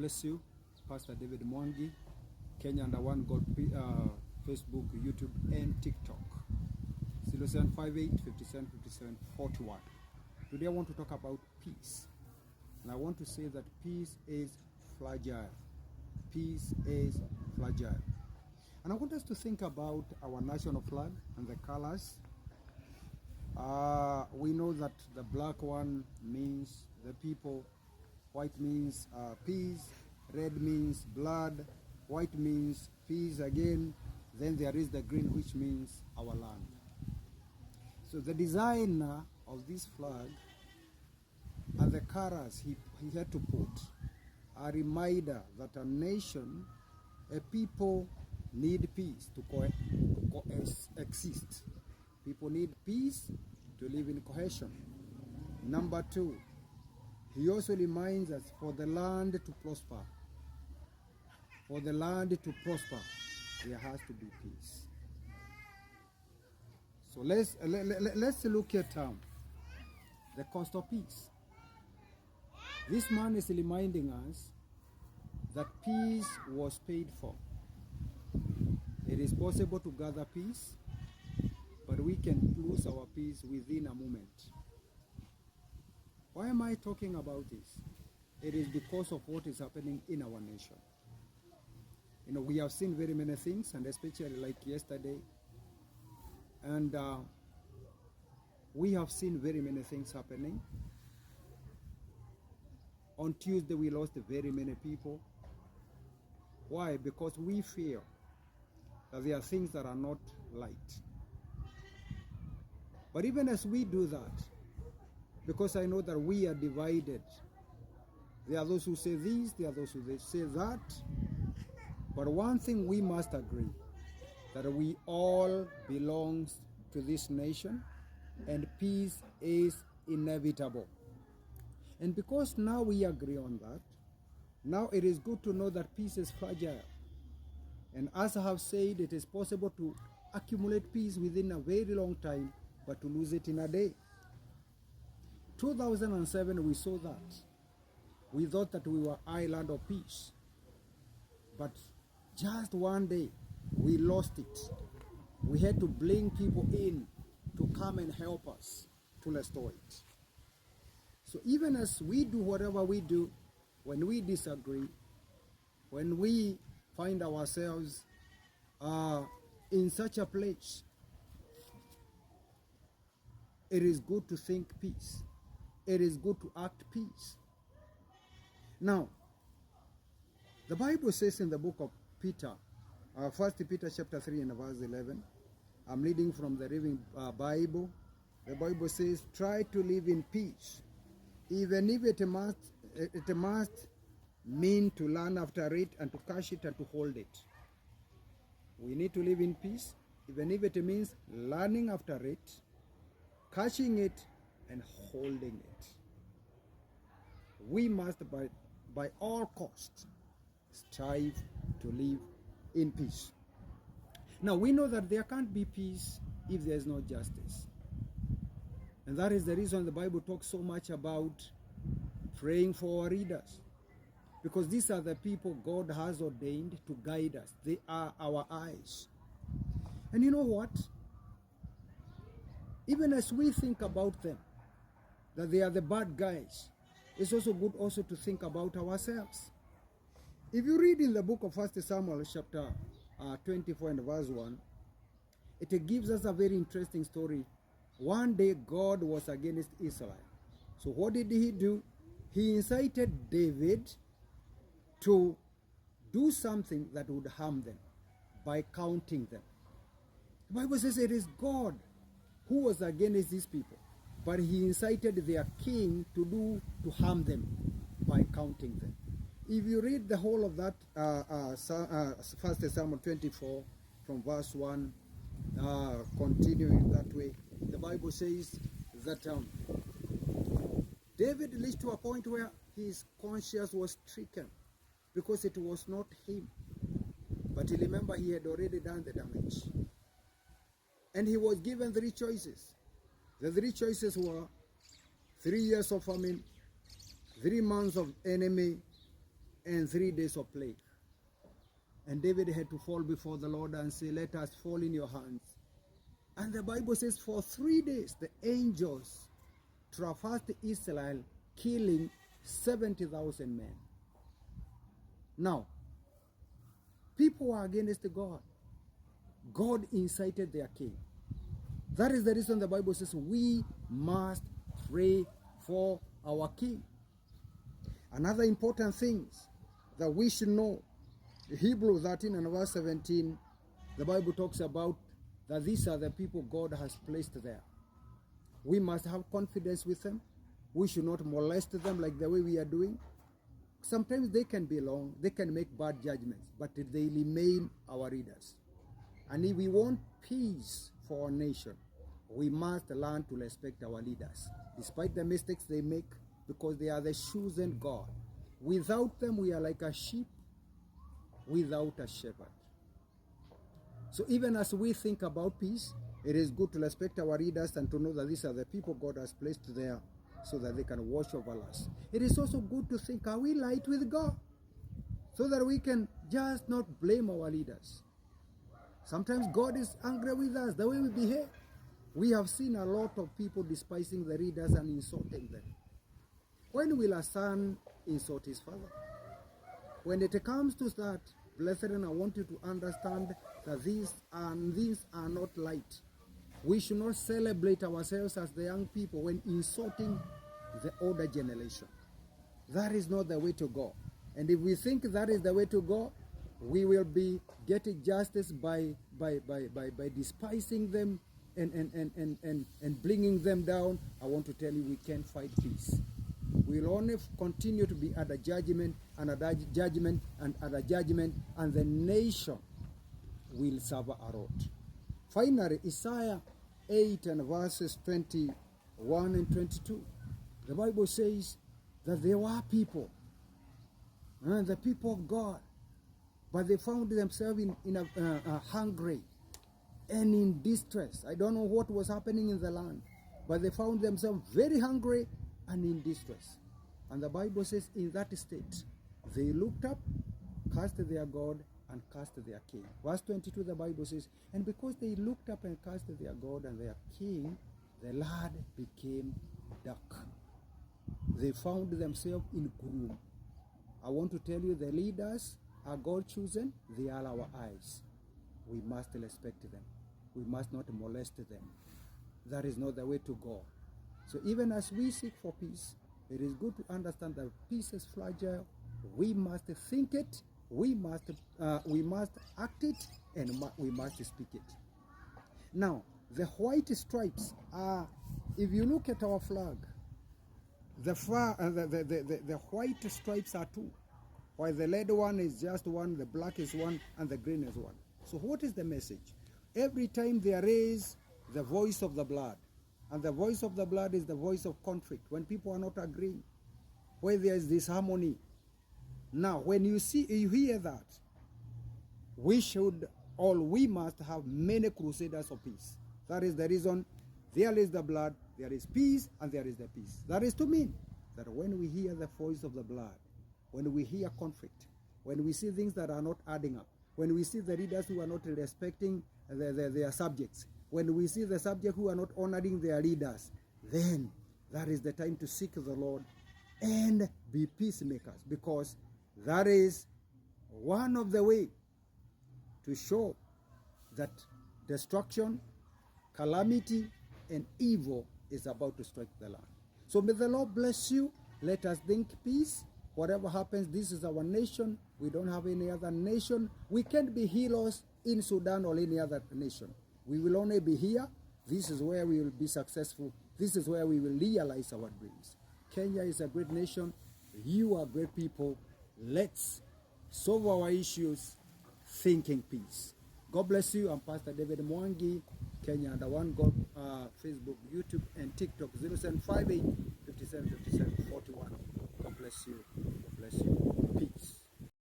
Bless you, Pastor David Mwangi, Kenya Under One God, Facebook, YouTube, and TikTok. 0758 57 57 41. Today I want to talk about peace. And I want to say that peace is fragile. Peace is fragile. And I want us to think about our national flag and the colors. We know that the black one means the people, white means peace, red means blood, white means peace again, then there is the green, which means our land. So the designer of this flag and the colors he had to put a reminder that a nation, a people need peace to coexist. People need peace to live in cohesion. Number two, he also reminds us for the land to prosper. For the land to prosper, there has to be peace. So let's look at the cost of peace. This man is reminding us that peace was paid for. It is possible to gather peace, but we can lose our peace within a moment. Why am I talking about this? It is because of what is happening in our nation. You know, we have seen very many things, and especially like yesterday, and we have seen very many things happening. On Tuesday, we lost very many people. Why? Because we feel that there are things that are not light. But even as we do that, because I know that we are divided, there are those who say this, there are those who say that. But one thing we must agree, that we all belong to this nation, and peace is inevitable. And because now we agree on that, now it is good to know that peace is fragile. And as I have said, it is possible to accumulate peace within a very long time, but to lose it in a day. 2007, we saw that. We thought that we were island of peace. But just one day, we lost it. We had to bring people in to come and help us to restore it. So even as we do whatever we do, when we disagree, when we find ourselves in such a place, it is good to think peace. It is good to act peace. Now, the Bible says in the book of Peter, 1 Peter chapter 3 and verse 11, I'm reading from the Living Bible. The Bible says, try to live in peace, even if it must mean to learn after it and to catch it and to hold it. We need to live in peace, even if it means learning after it, catching it, and holding it. We must, by all costs, strive to live in peace. Now, we know that there can't be peace if there is no justice. And that is the reason the Bible talks so much about praying for our leaders. Because these are the people God has ordained to guide us. They are our eyes. And you know what? Even as we think about them, that they are the bad guys, it's also good also to think about ourselves. If you read in the book of 1 Samuel chapter 24 and verse 1, it gives us a very interesting story. One day God was against Israel. So what did he do? He incited David to do something that would harm them by counting them. The Bible says it is God who was against these people, but he incited their king to harm them by counting them. If you read the whole of that 1 Samuel 24 from verse 1, continuing that way, the Bible says that David reached to a point where his conscience was stricken because it was not him. But remember, he had already done the damage. And he was given three choices. The three choices were 3 years of famine, 3 months of enemy, and 3 days of plague. And David had to fall before the Lord and say, let us fall in your hands. And the Bible says for 3 days the angels traversed Israel, killing 70,000 men. Now, people were against God. God incited their king. That is the reason the Bible says we must pray for our king. Another important thing that we should know, Hebrews 13 and verse 17, the Bible talks about that these are the people God has placed there. We must have confidence with them. We should not molest them like the way we are doing. Sometimes they can be wrong, they can make bad judgments, but they remain our leaders. And if we want peace for our nation, we must learn to respect our leaders, despite the mistakes they make, because they are the chosen God. Without them, we are like a sheep without a shepherd. So even as we think about peace, it is good to respect our leaders and to know that these are the people God has placed there so that they can watch over us. It is also good to think, are we light with God? So that we can just not blame our leaders. Sometimes God is angry with us, the way we behave. We have seen a lot of people despising the leaders and insulting them. When will a son insult his father? When it comes to that, brethren, I want you to understand that these are not light. We should not celebrate ourselves as the young people when insulting the older generation. That is not the way to go. And if we think that is the way to go, we will be getting justice by despising them and bringing them down. I want to tell you, we can't fight peace. We'll only continue to be at a judgment and at a judgment and at a judgment, and the nation will suffer a lot. Finally, Isaiah 8 and verses 21 and 22. The Bible says that there were people, the people of God, but they found themselves in a hungry and in distress. I don't know what was happening in the land, but they found themselves very hungry and in distress. And the Bible says in that state, they looked up, cast their God, and cast their king. Verse 22, the Bible says, and because they looked up and cast their God and their king, the land became dark. They found themselves in gloom. I want to tell you, the leaders are God chosen. They are our eyes. We must respect them. We must not molest them. That is not the way to go. So even as we seek for peace, it is good to understand that peace is fragile. We must think it, we must act it, and we must speak it. Now, the white stripes are, if you look at our flag, the white stripes are two, while the red one is just one, the black is one, and the green is one. So what is the message? Every time there is the voice of the blood, and the voice of the blood is the voice of conflict, when people are not agreeing, where there is disharmony. Now, when you hear that, we must have many crusaders of peace. That is the reason there is the blood, there is peace, and there is the peace. That is to mean that when we hear the voice of the blood, when we hear conflict, when we see things that are not adding up, when we see the leaders who are not respecting their subjects, when we see the subjects who are not honoring their leaders, then that is the time to seek the Lord and be peacemakers, because that is one of the ways to show that destruction, calamity, and evil is about to strike the land. So may the Lord bless you. Let us think peace. Whatever happens, this is our nation. We don't have any other nation. We can't be heroes in Sudan or any other nation. We will only be here. This is where we will be successful. This is where we will realize our dreams. Kenya is a great nation. You are great people. Let's solve our issues thinking peace. God bless you. I'm Pastor David Mwangi, Kenya Under One God, Facebook, YouTube, and TikTok, 0758 57 57 41. God bless you. God bless you. Peace.